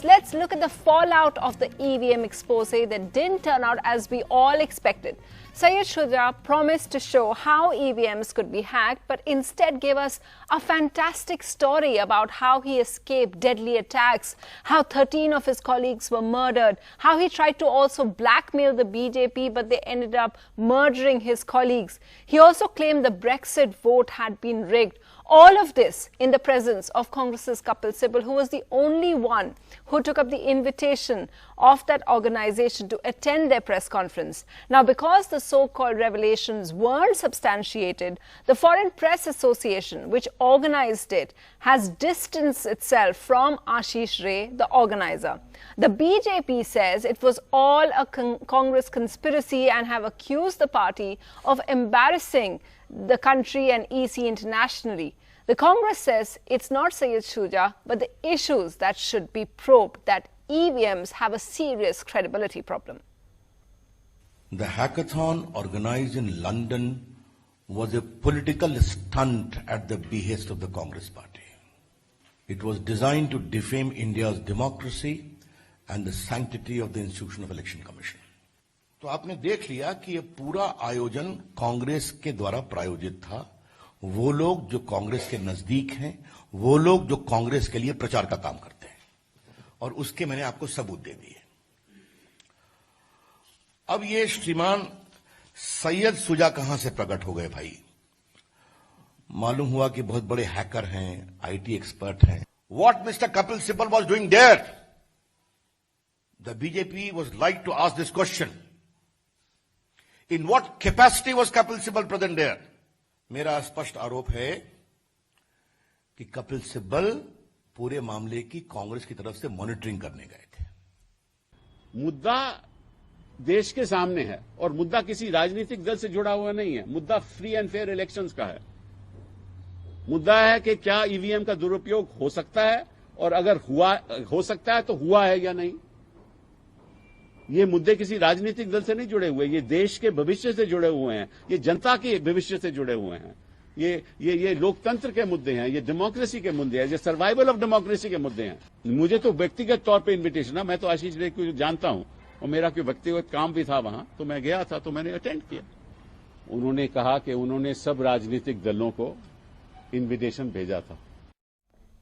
First, let's look at the fallout of the EVM expose that didn't turn out as we all expected. Syed Shuja promised to show how EVMs could be hacked, but instead gave us a fantastic story about how he escaped deadly attacks, how 13 of his colleagues were murdered, how he tried to also blackmail the BJP, but they ended up murdering his colleagues. He also claimed the Brexit vote had been rigged. All of this in the presence of Congress's Kapil Sibal, who was the only one who took up the invitation of that organization to attend their press conference. Now, because the so-called revelations weren't substantiated, the Foreign Press Association, which organized it, has distanced itself from Ashish Ray, the organizer. The BJP says it was all a Congress conspiracy and have accused the party of embarrassing the country and EC internationally. The Congress says it's not Syed Shuja, but the issues that should be probed, that EVMs have a serious credibility problem. The hackathon organized in London was a political stunt at the behest of the Congress party. It was designed to defame India's democracy and the sanctity of the institution of Election Commission. तो आपने देख लिया कि ये पूरा आयोजन कांग्रेस के द्वारा प्रायोजित था। वो लोग जो कांग्रेस के नजदीक हैं, वो लोग जो कांग्रेस के लिए प्रचार का काम करते हैं, और उसके मैंने आपको सबूत दे दिए। अब ये श्रीमान सैयद शुजा कहां से प्रकट हो गए भाई? मालूम हुआ कि बहुत बड़े हैकर हैं, आईटी एक्सपर्ट हैं। What Mr. Kapil Sibal was doing there? The BJP was like to ask this question. In what capacity was Kapil Sibal present there? मेरा स्पष्ट आरोप है कि कपिल सिब्बल पूरे मामले की कांग्रेस की तरफ से मॉनिटरिंग करने गए थे। मुद्दा देश के सामने है और मुद्दा किसी राजनीतिक दल से जुड़ा हुआ नहीं है। मुद्दा फ्री एंड फेयर इलेक्शंस का है। मुद्दा है कि क्या ईवीएम का दुरुपयोग हो सकता है, और अगर हो सकता है तो हुआ है या नहीं। ये मुद्दे किसी राजनीतिक दल से नहीं जुड़े हुए, ये देश के भविष्य से जुड़े हुए हैं, ये जनता के भविष्य से जुड़े हुए हैं। ये लोकतंत्र के मुद्दे हैं, ये डेमोक्रेसी के मुद्दे हैं, ये सर्वाइवल ऑफ डेमोक्रेसी के मुद्दे हैं। मुझे तो व्यक्तिगत तौर पे इन्विटेशन है, मैं तो आशीष रे को जानता हूं और मेरा कोई व्यक्तिगत काम भी था वहां, तो मैं गया था, तो मैंने अटेंड किया। उन्होंने कहा कि उन्होंने सब राजनीतिक दलों को इन्विटेशन भेजा था।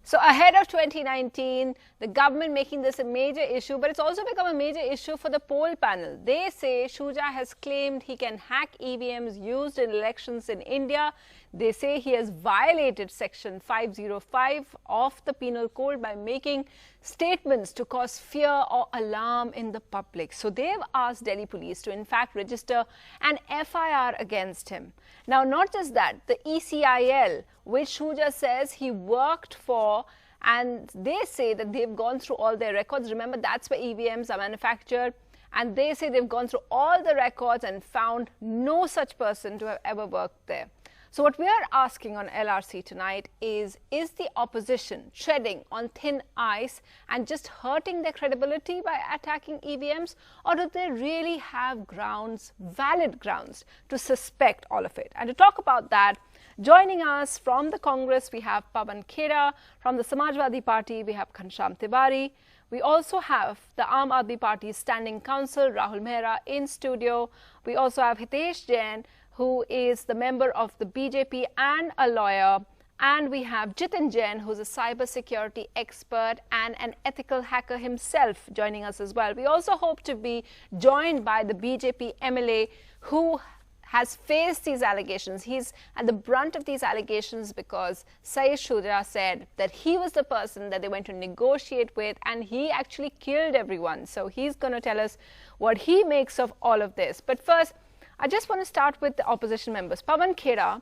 So ahead of 2019, the government making this a major issue, but it's also become a major issue for the poll panel. They say Shuja has claimed he can hack EVMs used in elections in India. They say he has violated Section 505 of the Penal Code by making statements to cause fear or alarm in the public. So they've asked Delhi police to in fact register an FIR against him. Now, not just that, the ECIL, which Shuja says he worked for, and they say that they've gone through all their records. Remember, that's where EVMs are manufactured. And they say they've gone through all the records and found no such person to have ever worked there. So what we are asking on LRC tonight is the opposition treading on thin ice and just hurting their credibility by attacking EVMs, or do they really have grounds, valid grounds, to suspect all of it? And to talk about that, joining us from the Congress, we have Pawan Khera. From the Samajwadi Party, we have Ghanshyam Tewari. We also have the Aam Aadmi Party's Standing Counsel, Rahul Mehra, in studio. We also have Hitesh Jain, who is the member of the BJP and a lawyer. And we have Jitin Jain, who's a cybersecurity expert and an ethical hacker himself, joining us as well. We also hope to be joined by the BJP MLA who has faced these allegations. He's at the brunt of these allegations because Syed Shuja said that he was the person that they went to negotiate with, and he actually killed everyone. So he's going to tell us what he makes of all of this. But first, I just want to start with the opposition members. Pawan Khera,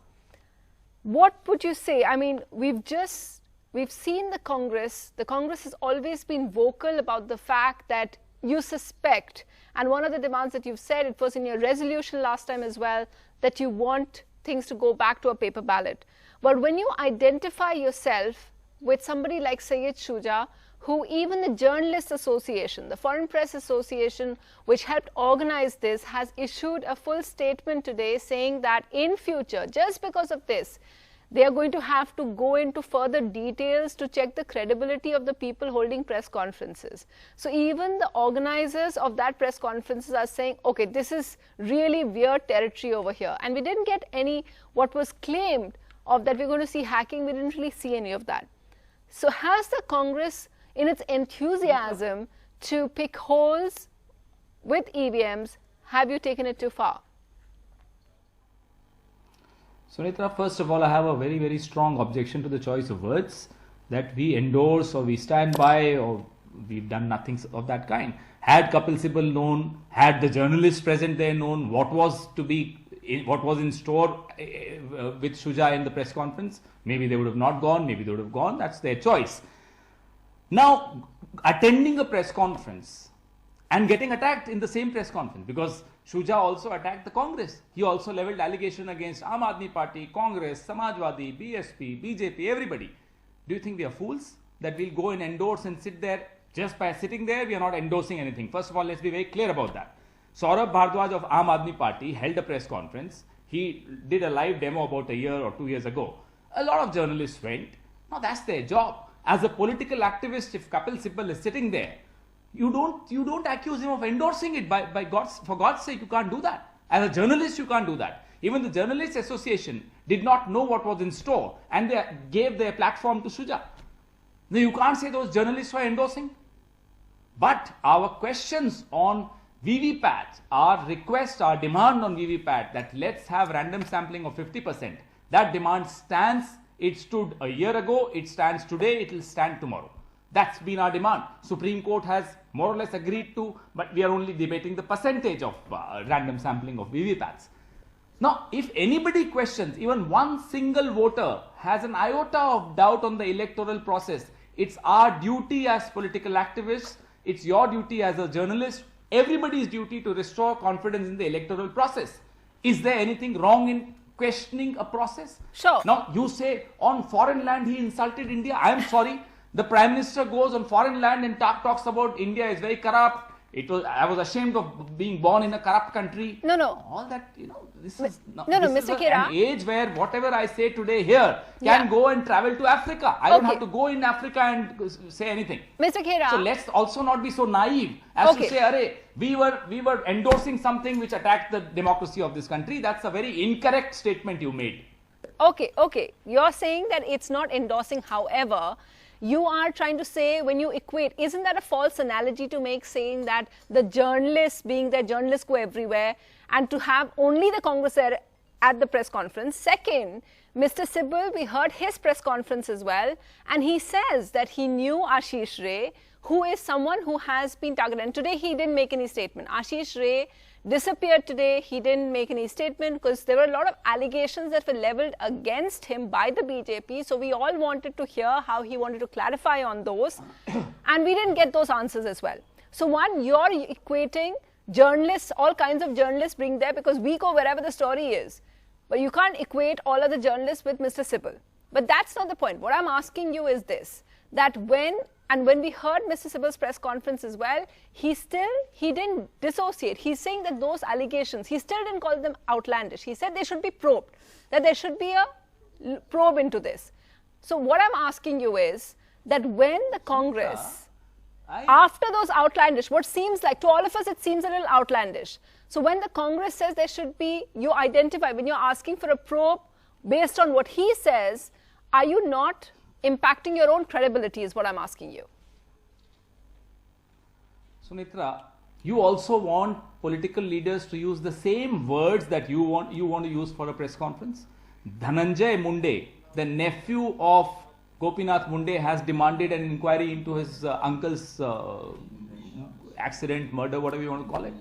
what would you say? I mean, we've seen the Congress. The Congress has always been vocal about the fact that you suspect, and one of the demands that you've said, it was in your resolution last time as well, that you want things to go back to a paper ballot. But when you identify yourself with somebody like Syed Shuja, who even the Journalists Association, the Foreign Press Association, which helped organize this, has issued a full statement today saying that in future, just because of this, they are going to have to go into further details to check the credibility of the people holding press conferences. So even the organizers of that press conferences are saying, okay, this is really weird territory over here. And we didn't get any, what was claimed of that we're going to see hacking, we didn't really see any of that. So has the Congress, in its enthusiasm to pick holes with EVMs, have you taken it too far? Sunitra, first of all, I have a very, very strong objection to the choice of words that we endorse or we stand by or we've done nothing of that kind. Had Kapil Sibal known, had the journalists present there known what was to be, what was in store with Shuja in the press conference, maybe they would have not gone, maybe they would have gone. That's their choice. Now, attending a press conference and getting attacked in the same press conference, because Shuja also attacked the Congress. He also leveled allegation against Aam Aadmi Party, Congress, Samajwadi, BSP, BJP, everybody. Do you think we are fools that we'll go and endorse and sit there? Just by sitting there, we are not endorsing anything. First of all, let's be very clear about that. Saurabh Bhardwaj of Aam Aadmi Party held a press conference. He did a live demo about a year or 2 years ago. A lot of journalists went. Now that's their job. As a political activist, if Kapil Sibal is sitting there, you don't accuse him of endorsing it. For God's sake, you can't do that. As a journalist, you can't do that. Even the Journalists Association did not know what was in store and they gave their platform to Shuja. Now you can't say those journalists were endorsing. But our questions on VVPAT, our request, our demand on VVPAT that let's have random sampling of 50%, that demand stands. It stood a year ago, it stands today, it will stand tomorrow. That's been our demand. Supreme Court has more or less agreed to, but we are only debating the percentage of random sampling of VVPATs. Now, if anybody questions, even one single voter has an iota of doubt on the electoral process, it's our duty as political activists, it's your duty as a journalist, everybody's duty to restore confidence in the electoral process. Is there anything wrong in questioning a process? Sure. Now, you say on foreign land he insulted India. I am sorry. The Prime Minister goes on foreign land and talks about India is very corrupt. I was ashamed of being born in a corrupt country. No. All that, this is Mr. Khera. An age where whatever I say today here can go and travel to Africa. I don't have to go in Africa and say anything. Mr. Khera. So let's also not be so naive as to say, Arey, we were endorsing something which attacked the democracy of this country. That's a very incorrect statement you made. Okay. You're saying that it's not endorsing. However, you are trying to say, when you equate, isn't that a false analogy to make, saying that the journalists, being that journalists go everywhere, and to have only the Congress at the press conference? Second, Mr. Sibal, we heard his press conference as well, and he says that he knew Ashish Ray, who is someone who has been targeted. And today he didn't make any statement. Ashish Ray disappeared today. He didn't make any statement because there were a lot of allegations that were leveled against him by the BJP. So we all wanted to hear how he wanted to clarify on those. And we didn't get those answers as well. So one, you're equating journalists, all kinds of journalists bring there because we go wherever the story is. But you can't equate all other journalists with Mr. Sibal. But that's not the point. What I'm asking you is this, that when we heard Mr. Sibal's press conference as well, he didn't dissociate. He's saying that those allegations, he still didn't call them outlandish. He said they should be probed, that there should be a probe into this. So what I'm asking you is that when the Congress, after those outlandish, what seems like, to all of us it seems a little outlandish. So when the Congress says there should be, you identify, when you're asking for a probe based on what he says, are you not impacting your own credibility is what I'm asking you. Sunitra, you also want political leaders to use the same words that you want to use for a press conference? Dhananjay Munde, the nephew of Gopinath Munde, has demanded an inquiry into his uncle's accident, murder, whatever you want to call it.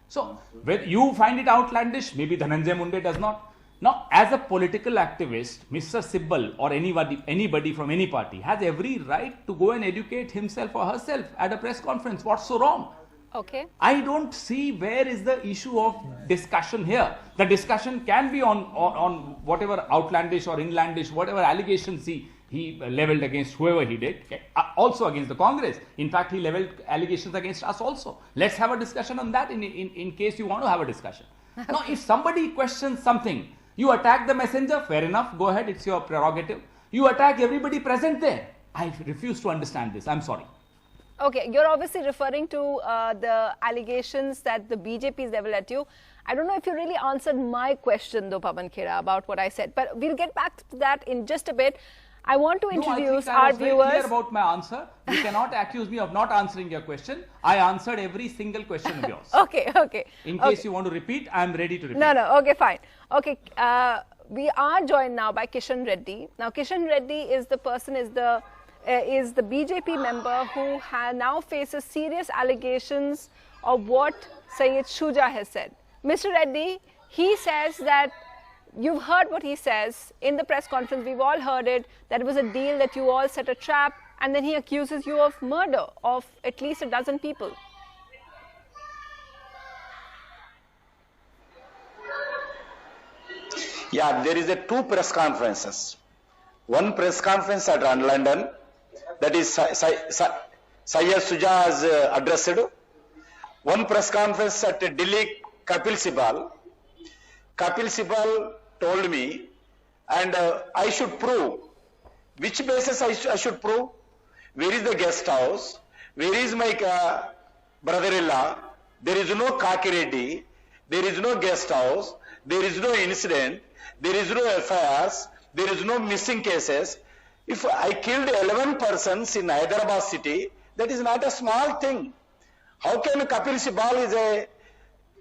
So, when you find it outlandish, maybe Dhananjay Munde does not. Now, as a political activist, Mr. Sibal or anybody from any party has every right to go and educate himself or herself at a press conference. What's so wrong? Okay. I don't see where is the issue of discussion here. The discussion can be on whatever outlandish or inlandish, whatever allegations he leveled against whoever he did, also against the Congress. In fact, he leveled allegations against us also. Let's have a discussion on that in case you want to have a discussion. Now, if somebody questions something You attack the messenger, fair enough, go ahead, it's your prerogative. You attack everybody present there. I refuse to understand this. I'm sorry. Okay, you're obviously referring to the allegations that the BJP is leveled at you. I don't know if you really answered my question, though, Pawan Khera, about what I said. But we'll get back to that in just a bit. I want to introduce I our was very viewers. clear about my answer. You cannot accuse me of not answering your question. I answered every single question of yours. Okay, okay. In case you want to repeat, I am ready to repeat. No, okay, fine. Okay, we are joined now by Kishan Reddy. Now, Kishan Reddy is the person, is the BJP member who now faces serious allegations of what Syed Shuja has said. Mr. Reddy, he says that, you've heard what he says in the press conference, we've all heard it, that it was a deal, that you all set a trap, and then he accuses you of murder of at least a dozen people. Yeah, there is two press conferences. One press conference at London, that is Syed Shuja has addressed. One press conference at Delhi, Kapil Sibal. Kapil Sibal told me, and I should prove. Which basis I should prove? Where is the guest house? Where is my brother-in-law? There is no Kakireddy. There is no guest house. There is no incident. There is no FIRs. There is no missing cases. If I killed 11 persons in Hyderabad city, that is not a small thing. How can Kapil Sibal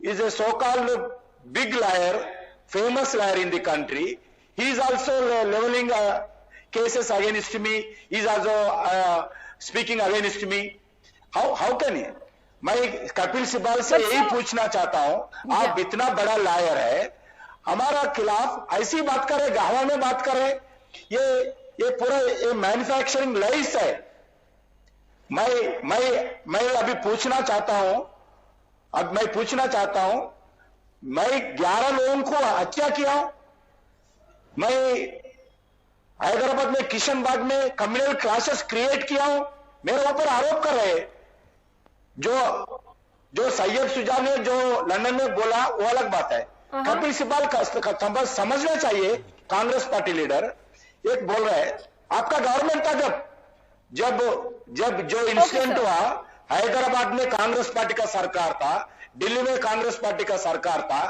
is a so-called big liar, famous liar in the country? He is also leveling cases against me. He is also speaking against me. How can he? मैं कपिल सिब्बल से यही पूछना चाहता हूं, आप इतना बड़ा lawyer है, हमारा खिलाफ ऐसी बात करे, गावा में बात करे, ये पूरा ये मैन्युफैक्चरिंग लाइस है. मैं अभी पूछना चाहता हूं, मैं 11 लोगों को हत्या किया हूं. मैं हैदराबाद में किशनबाग में कम्युनल क्लासेस क्रिएट किया हूं. मेरे ऊपर आरोप कर रहे हैं. जो सैयद शुजा ने जो लंदन में बोला वो अलग बात है. कपिल सिब्बल का समझना चाहिए. कांग्रेस पार्टी लीडर एक बोल रहा है, आपका गवर्नमेंट था जब जो इंसिडेंट हुआ, हैदराबाद में कांग्रेस पार्टी का सरकार था, दिल्ली में कांग्रेस पार्टी का सरकार था.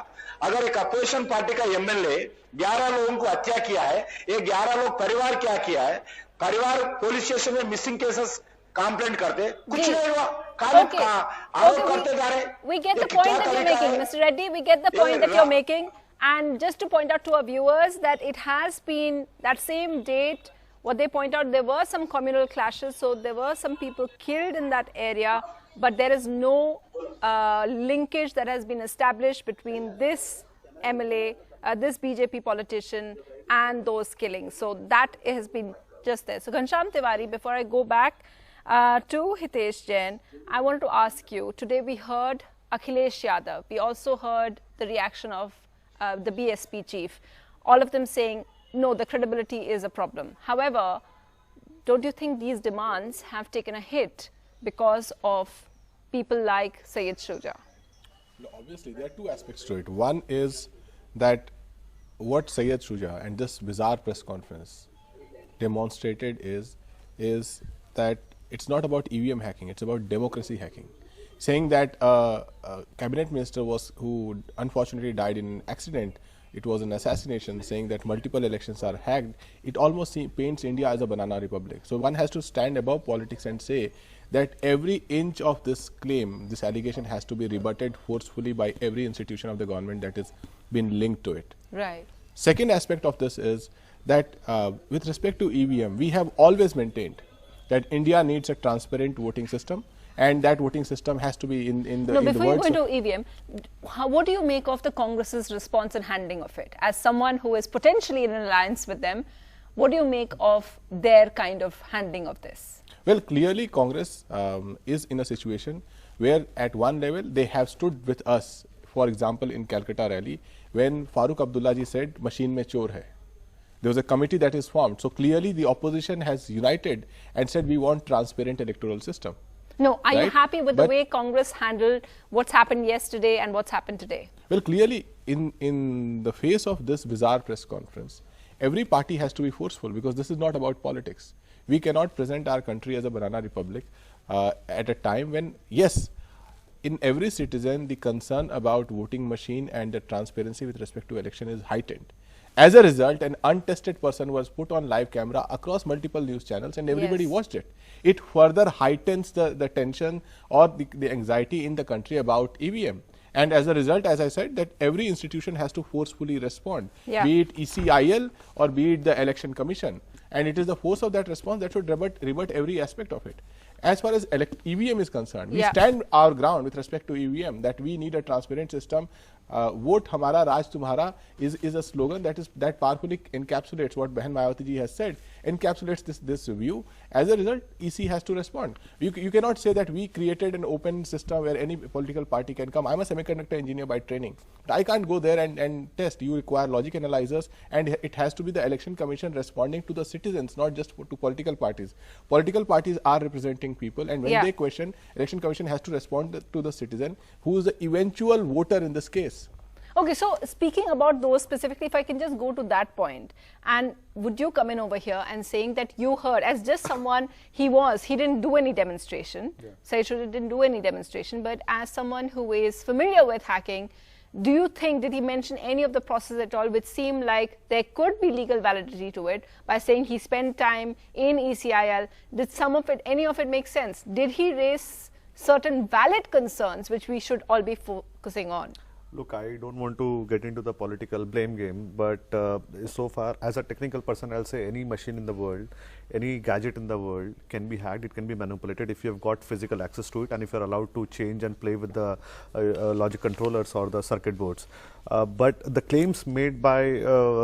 अगर एक अपोजिशन पार्टी का एमएलए 11 लोगों को हत्या किया है, ये 11 लोग परिवार क्या किया है, परिवार पुलिस स्टेशन में मिसिंग केसेस कंप्लेंट करते, कुछ नहीं हुआ. We get the point that you're making, Mr. Reddy. We get the point that you're making. And just to point out to our viewers that it has been that same date, what they point out, there were some communal clashes, so there were some people killed in that area, but there is no linkage that has been established between this MLA, this BJP politician, and those killings. So that has been just there. So Ghanshyam Tiwari, before I go back to Hitesh Jain, I want to ask you, today we heard Akhilesh Yadav, we also heard the reaction of the BSP chief, all of them saying, no, the credibility is a problem. However, don't you think these demands have taken a hit because of people like Syed Shuja? No, obviously, there are two aspects to it. One is that what Syed Shuja and this bizarre press conference demonstrated is that it's not about EVM hacking, it's about democracy hacking. Saying that a cabinet minister who unfortunately died in an accident, it was an assassination, saying that multiple elections are hacked, it almost paints India as a banana republic. So one has to stand above politics and say that every inch of this claim, this allegation has to be rebutted forcefully by every institution of the government that has been linked to it. Right. Second aspect of this is that with respect to EVM, we have always maintained that India needs a transparent voting system, and that voting system has to be in the No, in before the you words go into EVM, what do you make of the Congress's response and handling of it? As someone who is potentially in an alliance with them, what do you make of their kind of handling of this? Well, clearly Congress is in a situation where at one level they have stood with us. For example, in Calcutta rally, when Farooq Abdullah ji said, machine mein chor hai. There was a committee that is formed. So clearly the opposition has united and said we want transparent electoral system. No, are you Right? happy with the But- way Congress handled what's happened yesterday and what's happened today? Well, clearly in the face of this bizarre press conference, every party has to be forceful, because this is not about politics. We cannot present our country as a banana republic at a time when, yes, in every citizen, the concern about voting machine and the transparency with respect to election is heightened. As a result, an untested person was put on live camera across multiple news channels, and everybody watched it. It further heightens the tension or the anxiety in the country about EVM. And as a result, as I said, that every institution has to forcefully respond, be it ECIL or be it the Election Commission. And it is the force of that response that should rebut every aspect of it. As far as EVM is concerned, we stand our ground with respect to EVM, that we need a transparent system. Vote Hamara, Raj Tumhara is a slogan that powerfully encapsulates what Behan Mayawati ji has said, encapsulates this view. As a result, EC has to respond. You cannot say that we created an open system where any political party can come. I'm a semiconductor engineer by training, but I can't go there and test. You require logic analyzers, and it has to be the Election Commission responding to the citizens, not just to political parties. Political parties are representing people, and when they question, Election Commission has to respond to the citizen, who is the eventual voter in this case. Okay, so speaking about those specifically, if I can just go to that point, and would you come in over here and saying that you heard, as just someone, he didn't do any demonstration, Syed Shuja didn't do any demonstration, but as someone who is familiar with hacking, do you think, did he mention any of the process at all, which seemed like there could be legal validity to it, by saying he spent time in ECIL? Did some of it, any of it make sense? Did he raise certain valid concerns which we should all be focusing on? Look, I don't want to get into the political blame game, but so far, as a technical person, I'll say any machine in the world, any gadget in the world can be hacked, it can be manipulated if you have got physical access to it, and if you're allowed to change and play with the logic controllers or the circuit boards. But the claims made by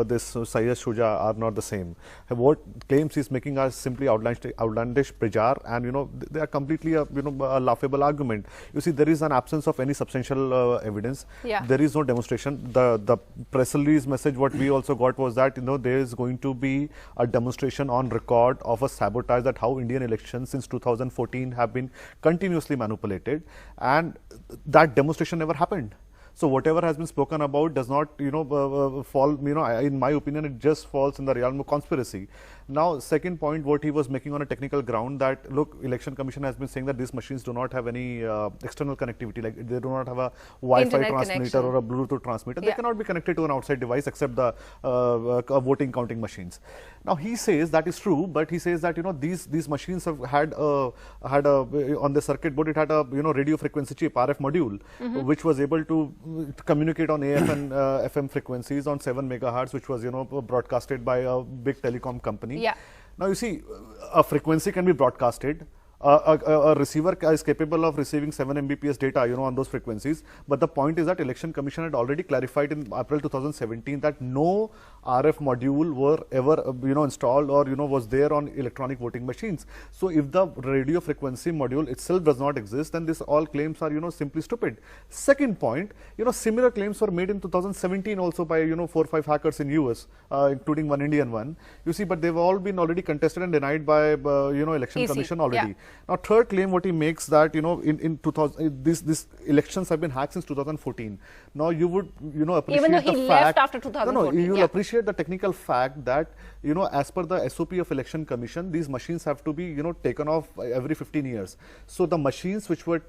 this Syed Shuja are not the same. What claims he's making are simply outlandish bizarre, and they are completely a laughable argument. You see, there is an absence of any substantial evidence. There is no demonstration. The press release message what we also got was that there is going to be a demonstration on record of a sabotage, that how Indian elections since 2014 have been continuously manipulated, and that demonstration never happened. So whatever has been spoken about does not, fall, in my opinion, it just falls in the realm of conspiracy. Now, second point, what he was making on a technical ground, that look, Election Commission has been saying that these machines do not have any external connectivity, like they do not have a Wi-Fi transmitter or a Bluetooth transmitter. They cannot be connected to an outside device except the voting counting machines. Now, he says that is true, but he says that these machines have had on the circuit board, it had a radio frequency chip, RF module, which was able to communicate on AM and FM frequencies on 7 megahertz, which was broadcasted by a big telecom company. Now you see, a frequency can be broadcasted. A receiver is capable of receiving 7 Mbps data, on those frequencies. But the point is that Election Commission had already clarified in April 2017 that no RF module were ever, installed or, was there on electronic voting machines. So if the radio frequency module itself does not exist, then this all claims are, simply stupid. Second point, similar claims were made in 2017 also by, 4 or 5 hackers in US, including one Indian one. You see, but they've all been already contested and denied by, Election Commission already. Now, third claim what he makes that, in 2000, these elections have been hacked since 2014. Now, you would, appreciate even though he the left fact, after 2014. you'll appreciate the technical fact that, as per the SOP of Election Commission, these machines have to be, taken off every 15 years. So, the machines which were,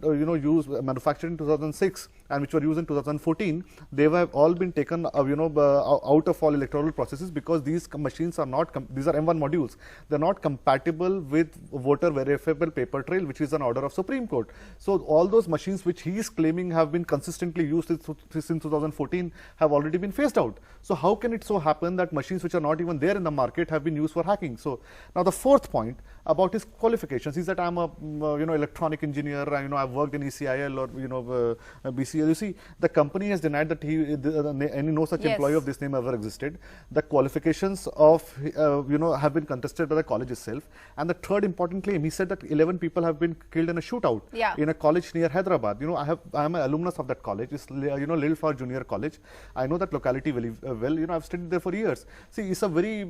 manufactured in 2006 and which were used in 2014, they have all been taken, out of all electoral processes, because these machines are not, these are M1 modules. They're not compatible with voter verifiable paper trail, which is an order of Supreme Court. So, all those machines which he is claiming have been consistently used since 2014 have already been phased out. So, how can it so happen that machines which are not even there in the market have been used for hacking? So, now the fourth point about his qualifications is that I'm a electronic engineer, I've worked in ECIL or BCL. You see, the company has denied that no such employee of this name ever existed. The qualifications of have been contested by the college itself. And the third important claim, he said that 11 people have been killed in a shootout in a college near Hyderabad. I am an alumnus of that college. It's Lil Far Junior College. I know that locality very well. I've studied there for years. See, it's a very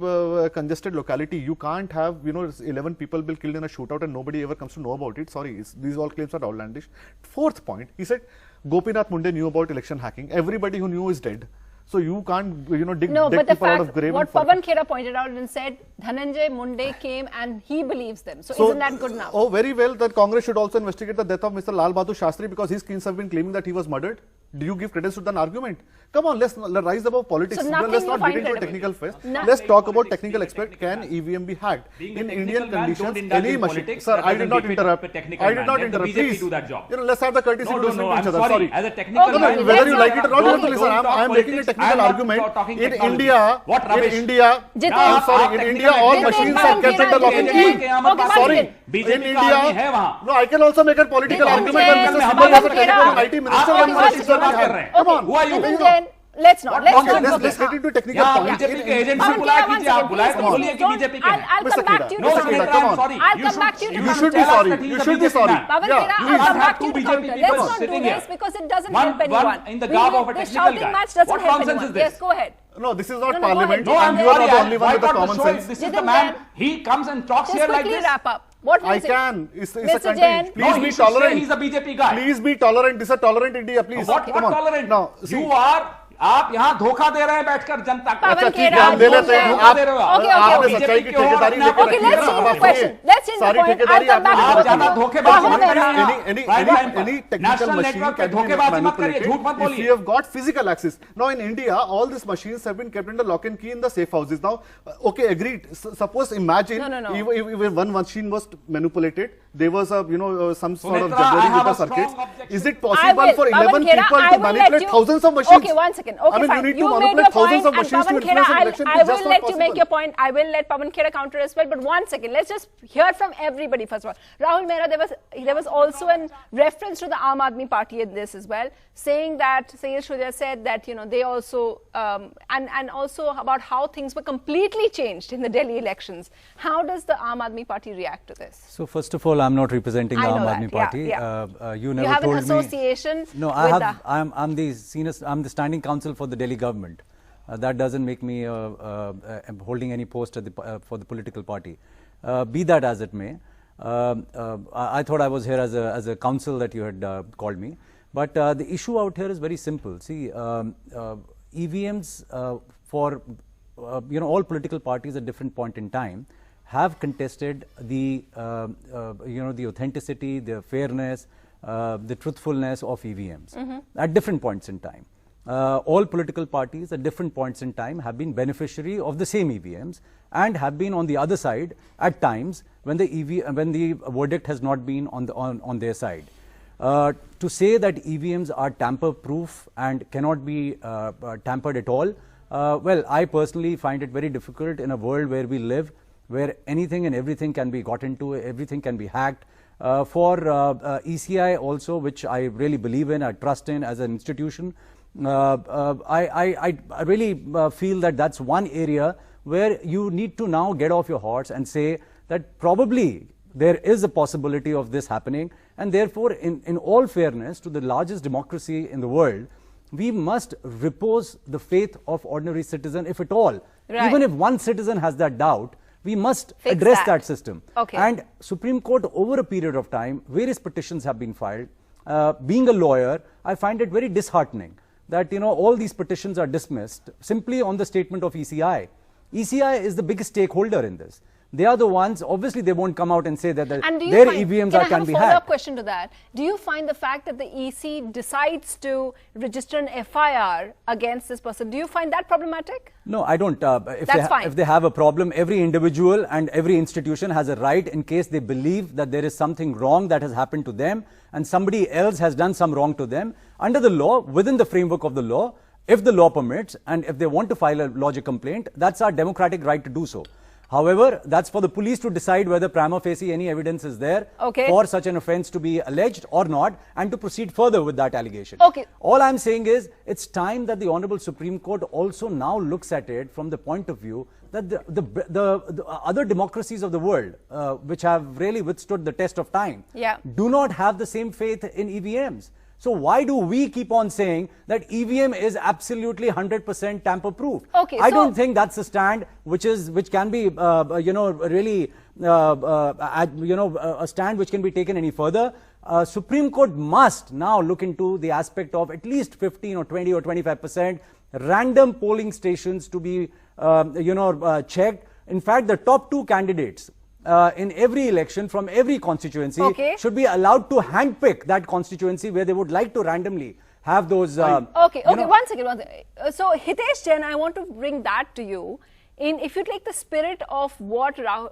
congested locality. You can't have 11 people will killed in a shootout and nobody ever comes to know about it. Sorry, these all claims are outlandish. Fourth point, he said Gopinath Munde knew about election hacking. Everybody who knew is dead. So you can't, dig No, but the people out of fact, grave. what Pawan Khera pointed out and said, Dhananjay Munde came and he believes them. So isn't that good enough? Oh, very well. That Congress should also investigate the death of Mr. Lal Bahadur Shastri because his kins have been claiming that he was murdered. Do you give credence to that argument? Come on, let's rise above politics. So nothing Let's you not find get into a credible. technical phase. No. Let's talk about technical aspect. Can EVM be hacked? Being In a Indian technical man, don't conditions, indulge any in machine. politics, Sir, that I did doesn't not make you interrupt. a technical I did man. not Let the interrupt. BJP Please. do that job. Let's have the courtesy No, to no, listen no, to each I'm other. sorry. Sorry. As a technical Okay, man, Whether you let's like it or not, you have to don't listen. talk I'm making a politics. technical I'm not argument. talking In technology. India, What rubbish? Jitin, I'm sorry, in India, all Jitin, machines Pawan are kept Khera, under lock and Jitin, key. okay, Sorry, Jitin. BJP in का आदमी है India, वहाँ। no, I can also make a political Jitin argument Jain, when Mr. Pawan Sibbal was a Khera. technical IT minister Okay, and one Mr. second, Sibbal one had. second. Come on. Who are you? Jitin Jain, let's not Okay, go let's there. get into technical यहाँ points. BJP के agent से Pawan बुलाया Khera, one कीजिए आप second, बुलाए please, तो बोलिए कि don't- बीजेपी के हैं I'll Mr. come back Khera, to you. No, to Mr. counter. Khera, Senator, come I'm on. sorry. I'll come back to you to You counter. should be Tell us sorry. that he's You a should be BJP sorry. man. Pawan Yeah, Khera, you I'll should. come back to you Two to BJP counter. people Let's not do sitting this here. because it doesn't One- help anyone. one in the garb of a The technical shouting guy. match doesn't What help nonsense anyone. is this? Yes, go ahead. No, this is not No, no, go parliament, ahead. No, and you are not the only one with the Boycott common show. sense. This is Jitin the man. Jain. He comes and talks Just here like quickly this. wrap up. What I was it? can. It's a Mr. country. Jain. Please No, be he should say tolerant. he's a BJP guy. Please be tolerant. This is a tolerant India. Please. What Come on. tolerant? Now, see. You are आप यहाँ धोखा दे रहे हैं बैठकर जनता को। Pawan अच्छा, ठीक है, Khera, हम ले लेते हैं। धोखा आप दे रहे हो। Okay, आपने okay. सच्चाई की BJP के और ठेकेदारी अपने लेकर Okay, रखी है let's ना, change अब the आप question. सुनिए। Let's change the सारी point. ठेकेदारी I'll come back आपने to आप you. ज्यादा लेकर धोखेबाजी मत Rahul करिए Mehra. यहाँ। any Prime time पर। any technical National machine network पे can be धोखेबाजी मत करिए, manipulated झूठ मत if बोलिए। you have got physical access. Now in India, all these machines have been kept under lock and key in the safe houses. Now, okay, agreed. Suppose imagine No. if one machine was manipulated, there was a some sort of Sunetra, I juggling have with the a strong circuit. objection. Is it I possible will. for Pawan 11 Khera, people I to will let manipulate you- thousands of machines? Okay, one second. Okay, I mean, fine. you need to You made manipulate your thousands point, of and machines to Pawan influence Khera, an election. I It's just will not let you make possible. your point. I will let Pawan Khera counter as well. But one second, let's just hear from everybody first of all. Rahul Mehra, there was also a reference to the Aam Aadmi Party in this as well, saying that Sayyid Shuja said that they also and also about how things were completely changed in the Delhi elections. How does the Aam Aadmi Party react to this? So first of all, I'm not representing the I know Aam that, Aadmi yeah, Party. yeah. You You never have an told me. association No, with I have. the- I'm the senior. I'm the standing counsel for the Delhi government. That doesn't make me holding any post at for the political party. Be that as it may, I thought I was here as a counsel that you had called me. But the issue out here is very simple. See, EVMs for all political parties at different point in time have contested the the authenticity, the fairness, the truthfulness of EVMs at different points in time. All political parties at different points in time have been beneficiary of the same EVMs and have been on the other side at times when the verdict has not been on their side. To say that EVMs are tamper-proof and cannot be tampered at all, well, I personally find it very difficult in a world where we live, where anything and everything can be got into, everything can be hacked. For ECI also, which I really believe in, I trust in as an institution, I really feel that that's one area where you need to now get off your horse and say that probably there is a possibility of this happening, and therefore in all fairness to the largest democracy in the world, we must repose the faith of ordinary citizen, if at all. Right. Even if one citizen has that doubt, we must Fix address that. that system. Okay. And Supreme Court, over a period of time, various petitions have been filed. Being a lawyer, I find it very disheartening that all these petitions are dismissed simply on the statement of ECI. ECI is the biggest stakeholder in this. They are the ones, obviously they won't come out and say that their EVMs can be hacked. I have a follow-up question to that. Do you find the fact that the EC decides to register an FIR against this person, do you find that problematic? No, I don't. That's fine. If they have a problem, every individual and every institution has a right, in case they believe that there is something wrong that has happened to them and somebody else has done some wrong to them, under the law, within the framework of the law, if the law permits and if they want to file a lodge a complaint, that's our democratic right to do so. However, that's for the police to decide whether prima facie any evidence is there for such an offence to be alleged or not, and to proceed further with that allegation. Okay. All I'm saying is, it's time that the Honorable Supreme Court also now looks at it from the point of view that the other democracies of the world, which have really withstood the test of time, do not have the same faith in EVMs. So why do we keep on saying that EVM is absolutely 100% tamper-proof? Okay, I so don't think that's a stand which can be, really, a stand which can be taken any further. Supreme Court must now look into the aspect of at least 15 or 20 or 25% random polling stations to be, checked. In fact, the top 2 candidates in every election from every constituency should be allowed to handpick that constituency where they would like to randomly have those. Okay, one second. So, Hitesh Jain, I want to bring that to you. If you take the spirit of what Rahul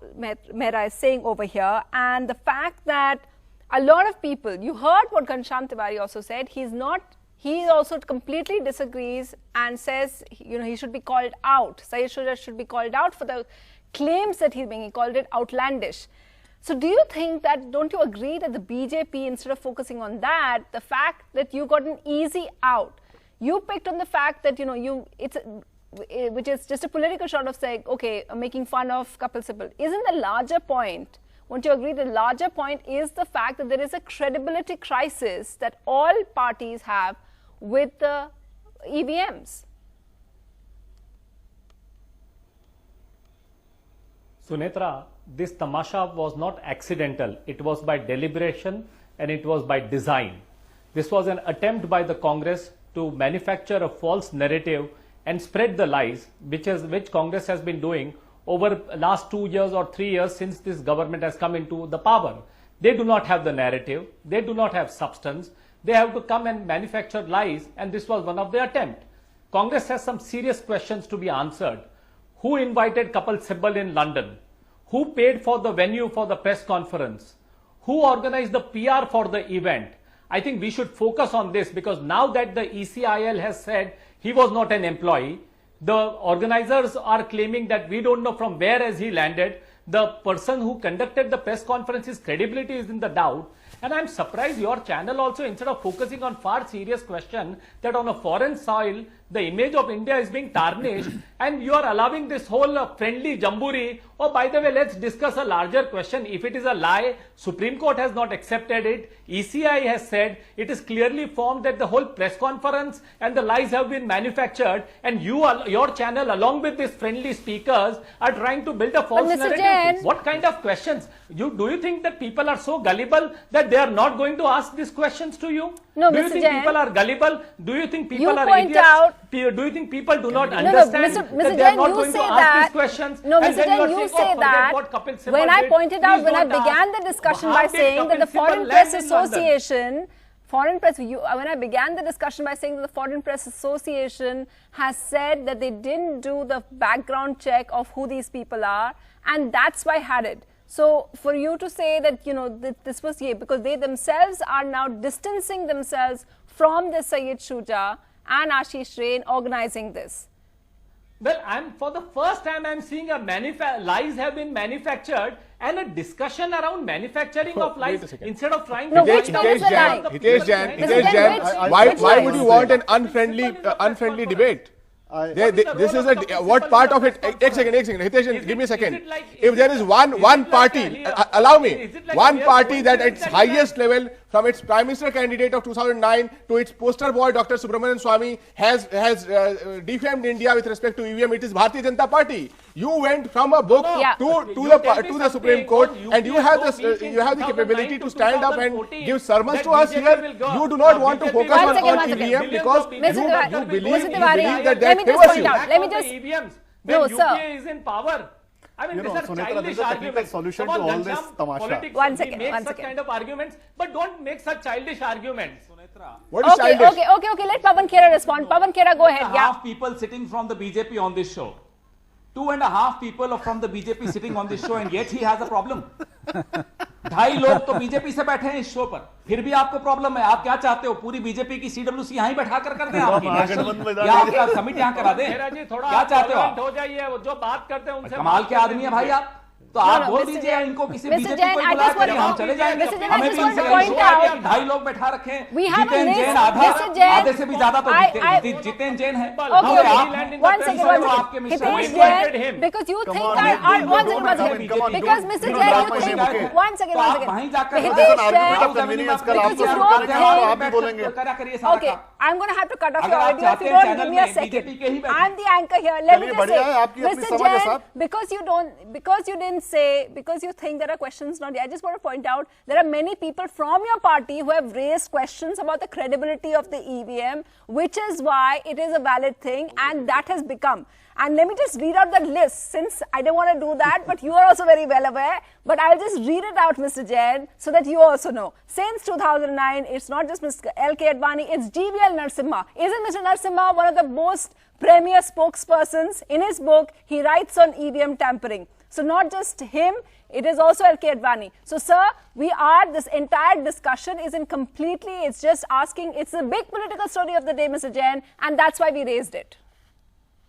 Mehra is saying over here, and the fact that a lot of people, you heard what Ghanshyam Tiwari also said, he also completely disagrees and says, he should be called out. Syed Shuja should be called out for the claims that he's making. He called it outlandish. So do you think that, don't you agree that the BJP, instead of focusing on that, the fact that you got an easy out, you picked on the fact that, which is just a political shot of saying, okay, making fun of Kapil Sibal. Isn't the larger point, won't you agree, the larger point is the fact that there is a credibility crisis that all parties have with the EVMs? Sunetra, this tamasha was not accidental. It was by deliberation and it was by design. This was an attempt by the Congress to manufacture a false narrative and spread the lies, which Congress has been doing over the last 2 years or 3 years since this government has come into the power. They do not have the narrative. They do not have substance. They have to come and manufacture lies, and this was one of the attempts. Congress has some serious questions to be answered. Who invited Kapil Sibal in London? Who paid for the venue for the press conference? Who organized the PR for the event? I think we should focus on this, because now that the ECIL has said he was not an employee, the organizers are claiming that we don't know from where has he landed. The person who conducted the press conference's credibility is in the doubt. And I'm surprised your channel also, instead of focusing on far serious question that on a foreign soil, the image of India is being tarnished, and you are allowing this whole friendly jamboree. Oh, by the way, let's discuss a larger question. If it is a lie, Supreme Court has not accepted it. ECI has said it is clearly formed that the whole press conference and the lies have been manufactured, and your channel, along with these friendly speakers, are trying to build a false narrative. Jain, what kind of questions? Do you think that people are so gullible that they are not going to ask these questions to you? No, do you Mr. think Jain, people are gullible? Do you think people are point idiots? out, Do you think people do not understand Mr. that they are Jain, not you going to say ask these questions? No, And Mr. then Jain, are you saying, say forget that what Kapil Sibal when I did. pointed out, Please when I don't began ask. the discussion How by did saying that Kapil the Sibal Foreign land Press in London? Association, when I began the discussion by saying that the Foreign Press Association has said that they didn't do the background check of who these people are, and that's why I had it. So for you to say that, this was because they themselves are now distancing themselves from the Syed Shuja and Ashish Jain organizing this. Well, for the first time, I'm seeing lies have been manufactured, and a discussion around manufacturing of lies instead of trying No, to. which one is the lie? Hitesh Jain, Mr. Jain, why would you want an unfriendly debate? This is what part of it? एक second, Hitesh, give me a second. If there is one party, allow me, one party that at its highest level, from its Prime Minister candidate of 2009 to its poster boy Dr. Subramanian Swamy has defamed India with respect to EVM, it is Bharatiya Janata Party. You went from a book to the Supreme Court, and you have the capability to stand up and give sermons to us here. You do not want to focus on EVM because you believe that favors you. Let me just. No, sir. UPA is in power. I mean, these are Sunita, childish there's a technical arguments. solution Come to on, all this Ghanshyam, tamasha. politics, One we second, make one such second. kind of arguments, but don't make such childish arguments. What is childish? Okay. Let Pawan Khera respond. Pawan Khera, go ahead. Yeah. Half people sitting from the BJP on this show. 2.5 people are from the BJP sitting on this show, and yet he has a problem. 2.5 लोग तो BJP से बैठे हैं इस show पर, फिर भी आपको प्रॉब्लम है. आप क्या चाहते हो? पूरी बीजेपी की सीडब्ल्यूसी यहीं बैठा कर दें आपकी या आपका समिट यहां करा दें? मेरा जी थोड़ा क्या चाहते हो आप? हो जाइए, जो बात करते हैं उनसे कमाल के आदमी है भाई आप. तो आप no, बोल Mr. दीजिए Jain, इनको किसी Mr. बीजेपी Jain, को I बुला just want के to- हम चले जाएंगे। Mr. Jain, I हमें just भी want to इनसे point छोड़ out- के 2.5 लोग बैठा रखें। We have a Jiten list, Jain आधा, Mr. Jain, आधे से भी ज्यादा तो I- जितेन जैन है। Okay, हम okay. आप- One second, वो one आपके second. Mister Hitesh invited Jain, him. because you Come think on, that don't- one don't second, come in, come on, because don't- Mr. don't Jain, drag you my think, name, okay? one second, तो one आप second. वहीं जाकर Hitesh This is an argument Jain, of convenience, कल because आपको you शुरू don't करेंगे और आप think- भी बोलेंगे। करा करिए सारा Okay, काम। I'm going to have to cut off अगर your आप audio if चाहते you हैं don't channel give me a में second. बीजेपी के ही बैठे। I'm the anchor here. Let me चलिए, just बढ़िया है, आपकी say, अपनी Mr. समझ है Jain, साहब। because you didn't say, because you think there are questions not. I just want to point out there are many people from your party who have raised questions about the credibility of the EVM, which is why it is a valid thing, and that has become. And let me just read out the list, since I don't want to do that, but you are also very well aware. But I'll just read it out, Mr. Jain, so that you also know. Since 2009, it's not just Mr. L.K. Advani, it's GVL Narasimha. Isn't Mr. Narasimha one of the most premier spokespersons? In his book, he writes on EVM tampering. So not just him, it is also L.K. Advani. So, sir, this entire discussion isn't completely, it's just asking, it's a big political story of the day, Mr. Jain, and that's why we raised it.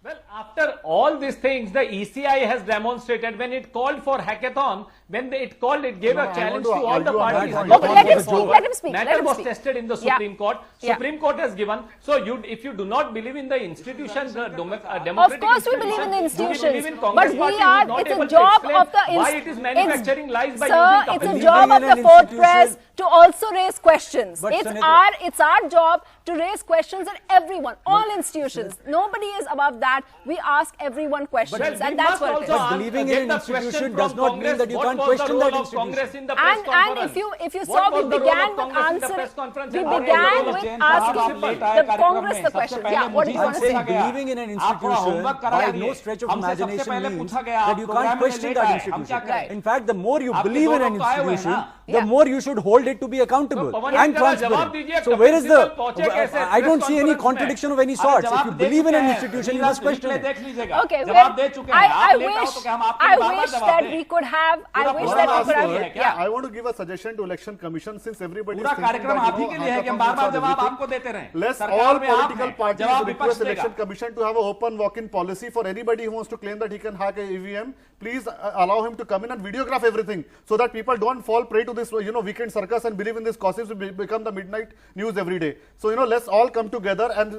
Well, after all these things, the ECI has demonstrated when it called for hackathon, when it gave a challenge to all the parties. Let him speak. Matter was tested in the Supreme Court. Yeah. Supreme Court has given. So, if you do not believe in the institutions, the democratic Of course we believe in the institutions, but it's a job of the why it is manufacturing lies by sir, using it's a companies. job of Believing in the an fourth institution- press to also raise questions. But It's Senator- our job to raise questions at everyone, all institutions. Nobody is above that. We ask everyone questions, Well, we and that's must what it also is. But believing get in the an institution question does from not mean Congress, that you what can't was question the that role of Congress institution. in the press And conference? if you What saw, was we the role of began with Congress in the press answering, conference we and what was the began role of with Jain? asking the Congress the questions. Yeah, what do you want to say? Believing in an institution by no stretch of imagination means that you can't question that institution. Right. In fact, the more you आपके believe दो in an लोग तो आए हुए हैं institution, ना? the more you should hold it to be accountable Pawan and जी, जरा जवाब transparent. दीजिए, So where is the? Kapil Sibal पहुंचे कैसे I don't press see any conference contradiction में? of any sort. If जवाब you दे believe in चुके an हैं। institution, you Reela must question replay it. देख लीजिएगा। Okay, जवाब दे चुके हैं। I आप लेट आओ तो क्या हम आपके wish बार-बार जवाब that दें? we could have. I पूरा wish पूरा that we answer could have. है क्या? I want to give a suggestion to election commission since everybody is पूरा thinking कार्यक्रम that, आप ही you के know, लिए है कि हम hackathons बार-बार are जवाब visiting. आपको देते रहें। Let's सरकार all में आप political हैं, parties जवाब request विपक्ष election देगा। commission to have an open walk-in policy for anybody who wants to claim that he can hack a EVM. Please allow him to come in and videograph everything so that people don't fall prey to this, weekend circus and believe in this gossips will become the midnight news every day. So, let's all come together and,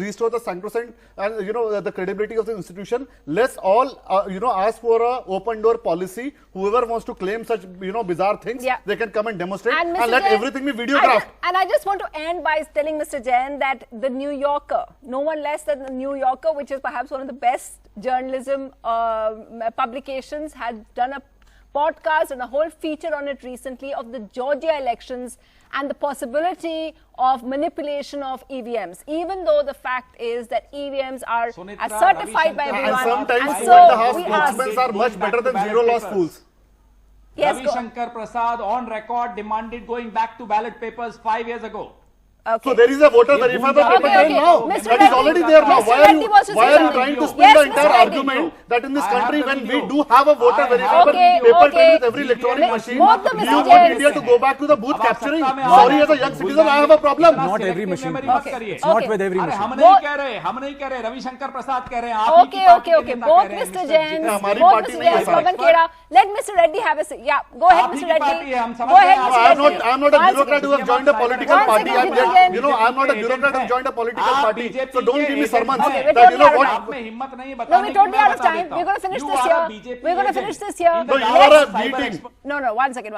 restore the sacrosanct and, the credibility of the institution. Let's all, ask for a open door policy. Whoever wants to claim such, bizarre things, Yeah. they can come and demonstrate and, Mr. let Jain, everything be videographed. I just want to end by telling Mr. Jain that the New Yorker, no one less than the New Yorker, which is perhaps one of the best journalism publications, had done a podcast and a whole feature on it recently of the Georgia elections and the possibility of manipulation of EVMs, even though the fact is that EVMs are certified by everyone. And sometimes and 2.5 we ask- spokesmen are much better than zero loss fools. Yes, Ravi go- Shankar Prasad on record demanded going back to ballot papers 5 years ago. Okay. So there is a voter verifiable paper Okay, trail okay. now. Mr. That is Reddy, already there now. Mr. Why Reddy wants to say are you something. trying to spin Yes, the Mr. entire Reddy. argument that in this I have country the when we video. do have a voter I have- verifiable Okay, paper okay. trail with every electronic machine, Both the Mr. you want Jains. India to go back to the booth अब आप capturing? सत्ता में Sorry, आओ। as a young citizen, I have a problem. Not every machine. Okay. It's not with every अरे machine. हम नहीं कह रहे, हम नहीं कह रहे, रविशंकर प्रसाद कह रहे हैं, आप ही की Okay, पार्टी okay, के okay. नेता Both कह रहे हैं, Mr. Mr. Jains, Yeah, हमारी both पार्टी Mr. नहीं है Jains, sir. Pavan Khera. Let Mr. Reddy have a say. Yeah, go ahead, आप ही Mr. की पार्टी Reddy. है, हम समझ Go रहे ahead, हैं, Mr. I'm Reddy. not a One bureaucrat who has joined a political One party. second, I'm Mr. Jain. I'm not a bureaucrat who has joined a political आप party. BJP So don't के give me agent sermons हैं। that Okay, we're what. आप में हिम्मत नहीं है No, बताने we're की, totally मैं out of बता time. देता We're हूं। going to finish You this are a here. BJP We're going to agent. finish this here. In the No, you last are a cyber beating. expo- No, one second.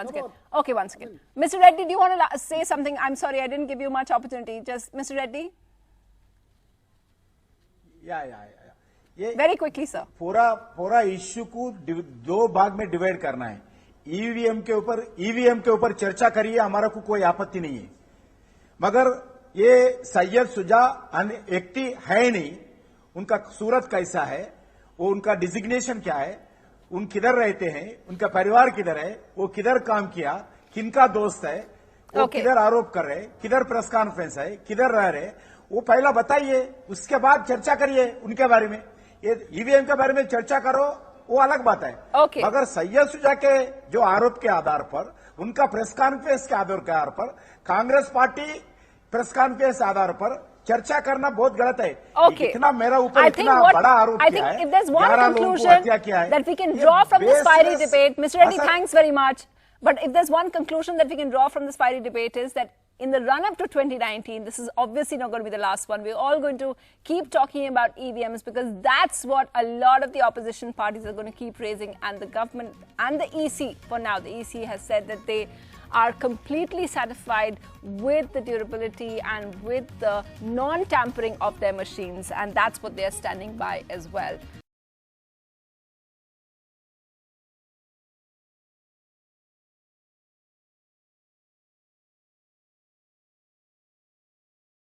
Okay, one second. Mr. Reddy, do you want to say something? I'm sorry, I didn't give you much opportunity. Just, Mr. Reddy? ये Very quickly, sir. पूरा issue को दो भाग में divide करना है। EVM के ऊपर चर्चा करिए, हमारा को कोई आपत्ति नहीं है, मगर ये सैयद शुजा व्यक्ति है नहीं, उनका सूरत कैसा है, वो उनका डिजिग्नेशन क्या है, उन किधर रहते हैं, उनका परिवार किधर है, वो किधर काम किया, किनका दोस्त है, वो Okay. किधर आरोप कर रहे, किधर प्रेस कॉन्फ्रेंस है, किधर रह रहे, वो पहला बताइए, उसके बाद चर्चा करिए उनके बारे में। ये ईवीएम के बारे में चर्चा करो, वो अलग बात है। Okay. मगर सैयद शुजा के जो आरोप के आधार पर, उनका प्रेस कॉन्फ्रेंस के आधार पर, कांग्रेस पार्टी प्रेस कॉन्फ्रेंस आधार पर चर्चा करना बहुत गलत है। Okay. इतना मेरा ऊपर I think इतना what- बड़ा आरोप I किया think है, if there's one 11 लोगों को conclusion हत्या किया है, that we can ये draw from this fiery baseless- debate, Mr. Reddy, ऐसा- thanks very much. But if there's one conclusion that we can draw from this fiery debate is that in the run-up to 2019, this is obviously not going to be the last one. We're all going to keep talking about EVMs because that's what a lot of the opposition parties are going to keep raising. And the government and the EC, for now, the EC has said that they are completely satisfied with the durability and with the non-tampering of their machines. And that's what they're standing by as well.